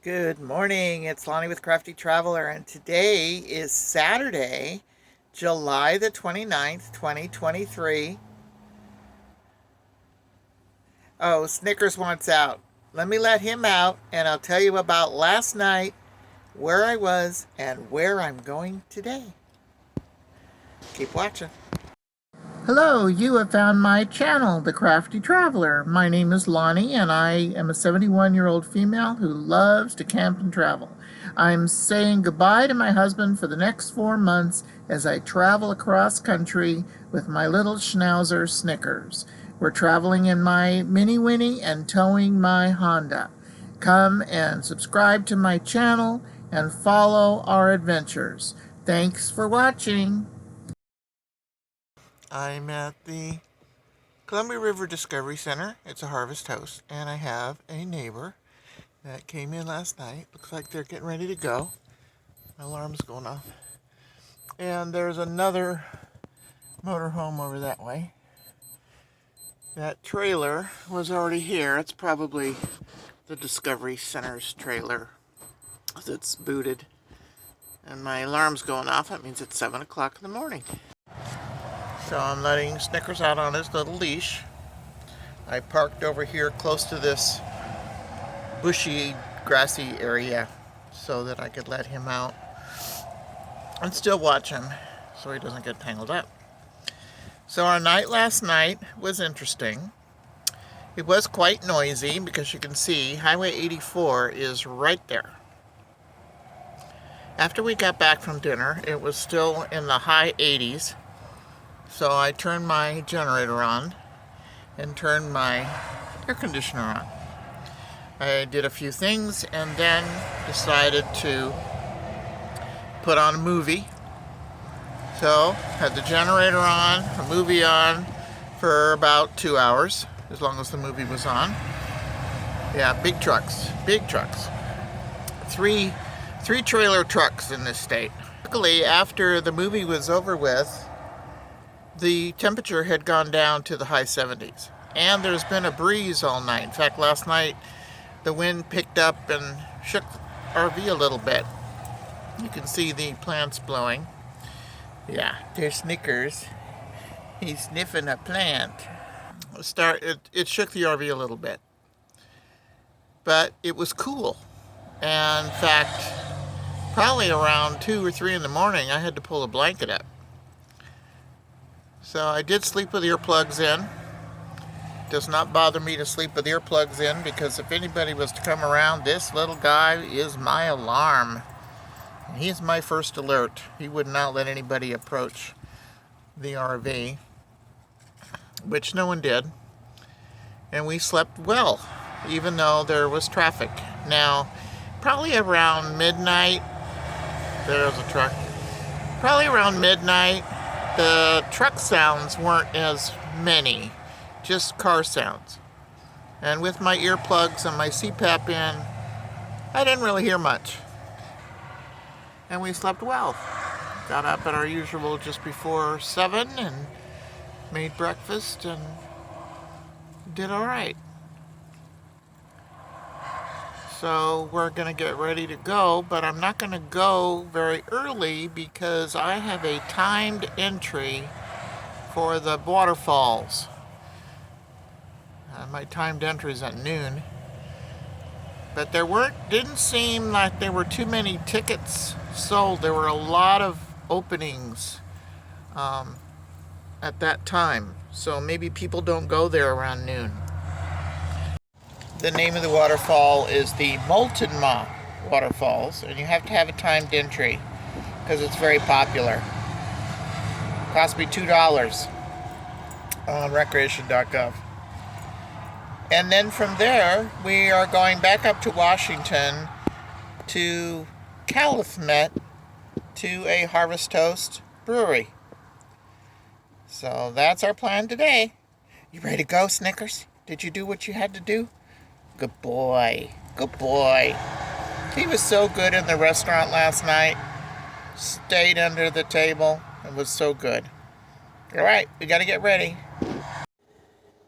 Good morning, it's Lonnie with Crafty Traveler, and today is Saturday, July the 29th, 2023. Oh, Snickers wants out. Let me let him out, and I'll tell you about last night, where I was, and where I'm going today. Keep watching. Hello, you have found my channel, The Crafty Traveler. My name is Lonnie, and I am a 71-year-old female who loves to camp and travel. I'm saying goodbye to my husband for the next 4 months as I travel across country with my little schnauzer Snickers. We're traveling in my Mini Winnie and towing my Honda. Come and subscribe to my channel and follow our adventures. Thanks for watching. I'm at the Columbia River Discovery Center. It's a harvest house, and I have a neighbor that came in last night. Looks like they're getting ready to go. My alarm's going off. And there's another motorhome over that way. That trailer was already here. It's probably the Discovery Center's trailer that's booted. And my alarm's going off. That means it's 7 o'clock in the morning. So I'm letting Snickers out on his little leash. I parked over here close to this bushy, grassy area so that I could let him out and still watch him so he doesn't get tangled up. So our night last night was interesting. It was quite noisy because you can see Highway 84 is right there. After we got back from dinner, it was still in the high 80s. So I turned my generator on and turned my air conditioner on. I did a few things and then decided to put on a movie. So had the generator on, a movie on for about 2 hours, as long as the movie was on. Yeah, big trucks. Three trailer trucks in this state. Luckily, after the movie was over with, the temperature had gone down to the high 70s. And there's been a breeze all night. In fact, last night the wind picked up and shook the RV a little bit. You can see the plants blowing. Yeah, there's Snickers. He's sniffing a plant. It shook the RV a little bit. But it was cool. And in fact, probably around 2 or 3 in the morning, I had to pull a blanket up. So I did sleep with earplugs in. Does not bother me to sleep with earplugs in because if anybody was to come around, this little guy is my alarm. He is my first alert. He would not let anybody approach the RV, which no one did. And we slept well, even though there was traffic. Now, probably around midnight, there's a truck. Probably around midnight, the truck sounds weren't as many, just car sounds. And with my earplugs and my CPAP in, I didn't really hear much. And we slept well. Got up at our usual just before 7 and made breakfast and did all right. So we're going to get ready to go, but I'm not going to go very early because I have a timed entry for the waterfalls. My timed entry is at noon. But didn't seem like there were too many tickets sold. There were a lot of openings at that time. So maybe people don't go there around noon. The name of the waterfall is the Multnomah Waterfalls, and you have to have a timed entry because it's very popular. It cost me $2 on recreation.gov. And then from there, we are going back up to Washington to Calumet to a Harvest Toast brewery. So that's our plan today. You ready to go, Snickers? Did you do what you had to do? Good boy. Good boy. He was so good in the restaurant last night. Stayed under the table. It was so good. All right, we got to get ready.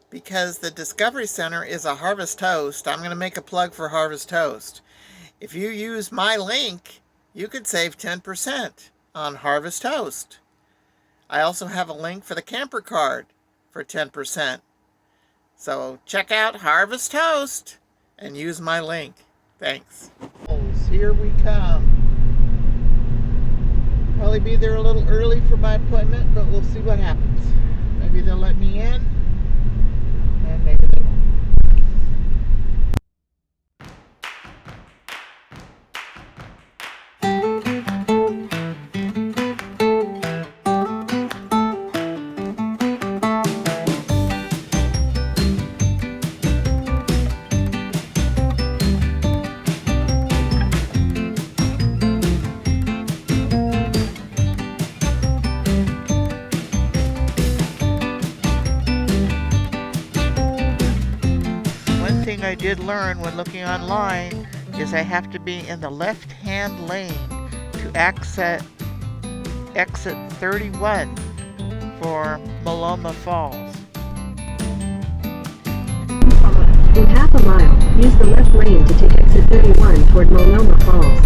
Because the Discovery Center is a Harvest Toast, I'm going to make a plug for Harvest Toast. If you use my link, you could save 10% on Harvest Host. I also have a link for the camper card for 10%. So check out Harvest Host and use my link. Thanks. Here we come. Probably be there a little early for my appointment, but we'll see what happens. Maybe they'll let me in, and maybe they won't. I did learn when looking online is I have to be in the left-hand lane to exit 31 for Multnomah Falls. In half a mile, use the left lane to take exit 31 toward Multnomah Falls.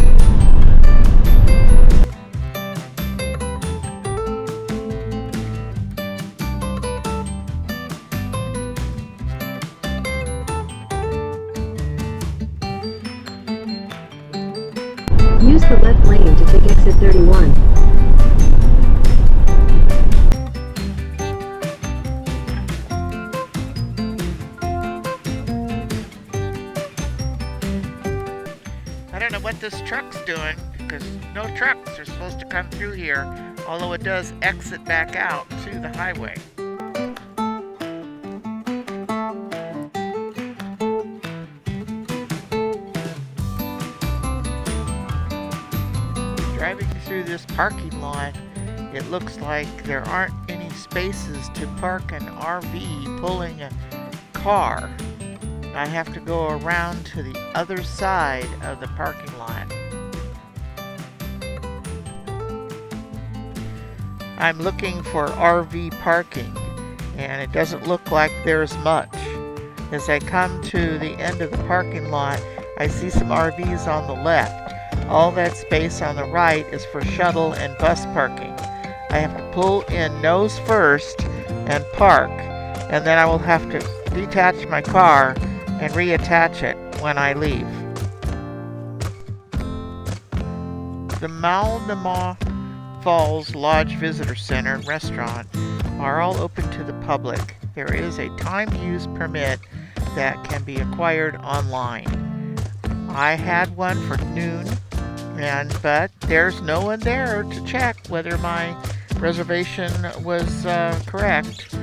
Use the left lane to take exit 31. I don't know what this truck's doing, because no trucks are supposed to come through here, although it does exit back out to the highway. Driving through this parking lot, it looks like there aren't any spaces to park an RV pulling a car. I have to go around to the other side of the parking lot. I'm looking for RV parking, and it doesn't look like there's much. As I come to the end of the parking lot, I see some RVs on the left. All that space on the right is for shuttle and bus parking. I have to pull in nose first and park, and then I will have to detach my car and reattach it when I leave. The Multnomah Falls Lodge Visitor Center and restaurant are all open to the public. There is a timed use permit that can be acquired online. I had one for noon, but there's no one there to check whether my reservation was correct.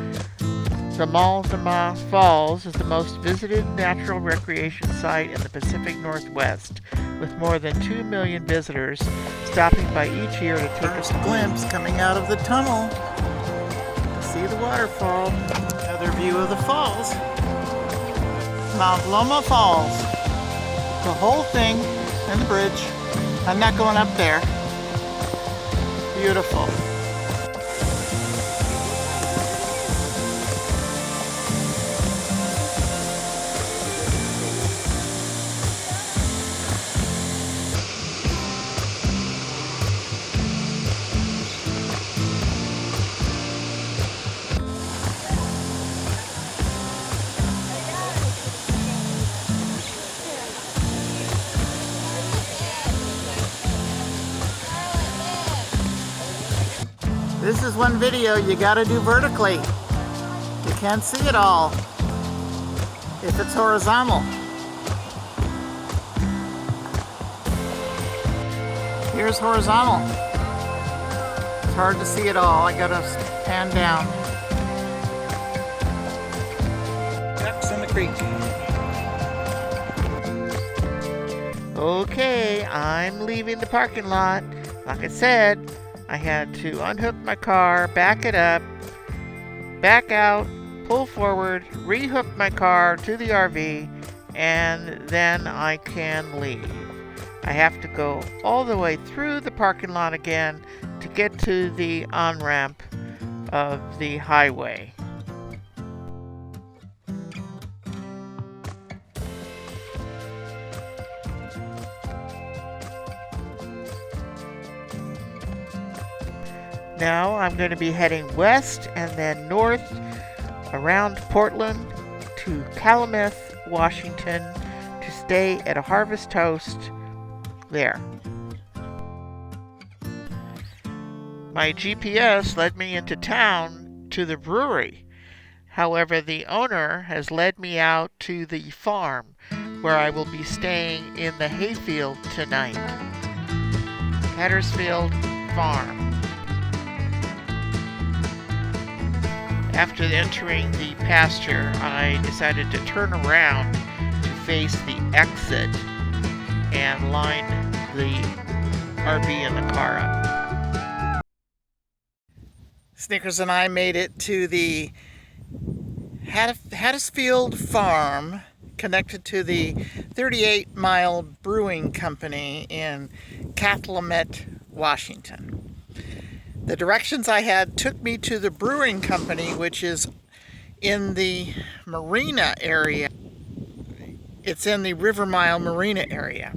The Multnomah Falls is the most visited natural recreation site in the Pacific Northwest, with more than 2 million visitors stopping by each year to take a glimpse coming out of the tunnel to see the waterfall. Another view of the falls. Multnomah Falls. The whole thing and the bridge. I'm not going up there. Beautiful. This is one video you gotta do vertically. You can't see it all if it's horizontal. Here's horizontal. It's hard to see it all. I gotta pan down. Ducks in the creek. Okay, I'm leaving the parking lot. Like I said, I had to unhook my car, back it up, back out, pull forward, rehook my car to the RV, and then I can leave. I have to go all the way through the parking lot again to get to the on-ramp of the highway. Now I'm going to be heading west and then north around Portland to Calumet, Washington to stay at a Harvest Toast there. My GPS led me into town to the brewery. However, the owner has led me out to the farm where I will be staying in the hayfield tonight. Hattersfield Farm. After entering the pasture, I decided to turn around to face the exit and line the RV and the car up. Snickers and I made it to the Hattersfield Farm, connected to the 38 Mile Brewing Company in Calumet, Washington. The directions I had took me to the brewing company, which is in the marina area. It's in the River Mile Marina area.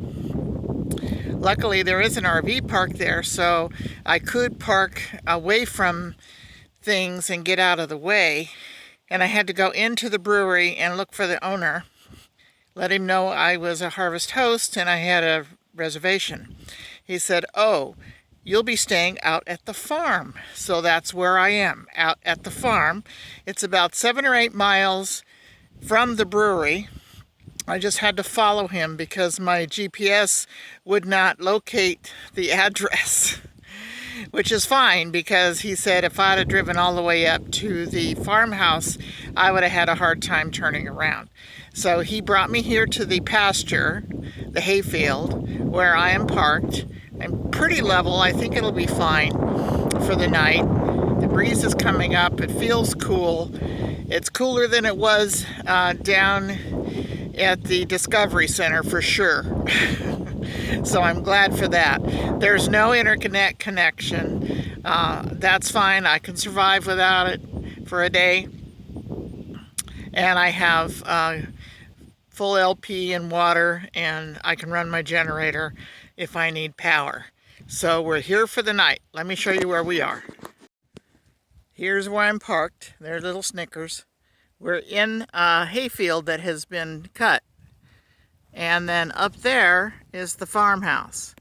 Luckily, there is an RV park there, so I could park away from things and get out of the way. And I had to go into the brewery and look for the owner, let him know I was a Harvest host and I had a reservation. He said, "Oh, you'll be staying out at the farm." So that's where I am, out at the farm. It's about 7 or 8 miles from the brewery. I just had to follow him because my GPS would not locate the address, which is fine because he said if I'd have driven all the way up to the farmhouse, I would have had a hard time turning around. So he brought me here to the pasture, the hayfield, where I am parked. I'm pretty level. I think it'll be fine for the night. The breeze is coming up. It feels cool. It's cooler than it was down at the Discovery Center for sure. So I'm glad for that. There's no internet connection. That's fine. I can survive without it for a day. And I have full LP and water, and I can run my generator if I need power. So we're here for the night. Let me show you where we are. Here's where I'm parked. There's little Snickers. We're in a hayfield that has been cut. And then up there is the farmhouse.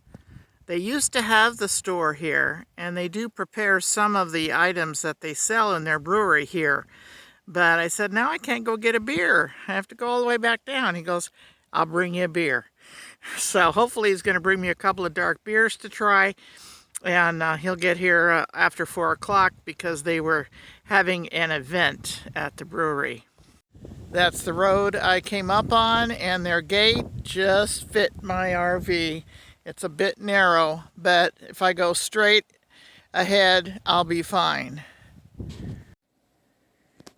They used to have the store here, and they do prepare some of the items that they sell in their brewery here. But I said, now I can't go get a beer. I have to go all the way back down. He goes, "I'll bring you a beer." So hopefully he's going to bring me a couple of dark beers to try. And he'll get here after 4 o'clock because they were having an event at the brewery. That's the road I came up on, and their gate just fit my RV. It's a bit narrow, but if I go straight ahead, I'll be fine.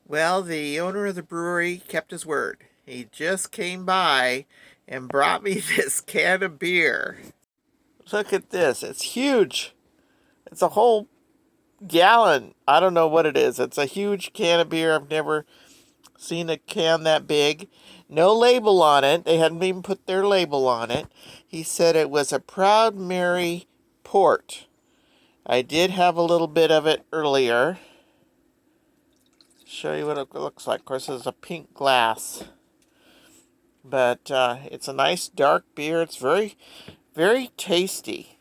Well, the owner of the brewery kept his word. He just came by and brought me this can of beer. Look at this. It's huge. It's a whole gallon. I don't know what it is. It's a huge can of beer. I've never seen a can that big. No label on it. They hadn't even put their label on it. He said it was a Proud Mary port. I did have a little bit of it earlier. Show you what it looks like. Of course, it's a pink glass. But it's a nice dark beer. It's very, very tasty.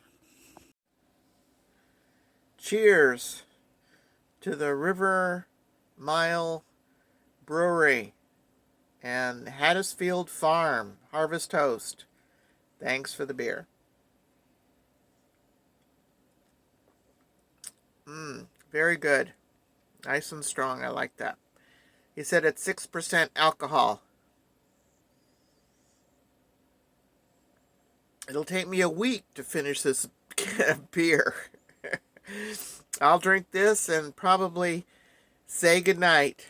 Cheers to the River Mile Brewery and Hattersfield Farm Harvest Toast. Thanks for the beer. Very good. Nice and strong. I like that. He said it's 6% alcohol. It'll take me a week to finish this beer. I'll drink this and probably say goodnight.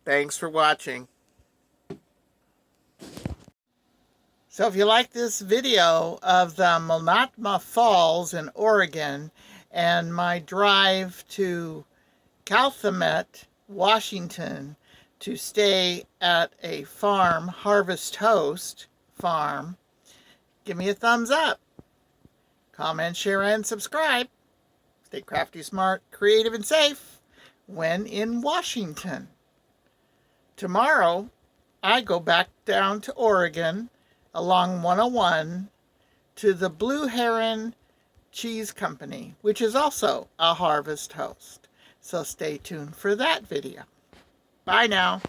Thanks for watching. So if you like this video of the Multnomah Falls in Oregon and my drive to Calumet, Washington to stay at a farm, Harvest Host farm, give me a thumbs up. Comment, share, and subscribe. Stay crafty, smart, creative, and safe when in Washington. Tomorrow, I go back down to Oregon along 101 to the Blue Heron Cheese Company, which is also a Harvest host. So stay tuned for that video. Bye now.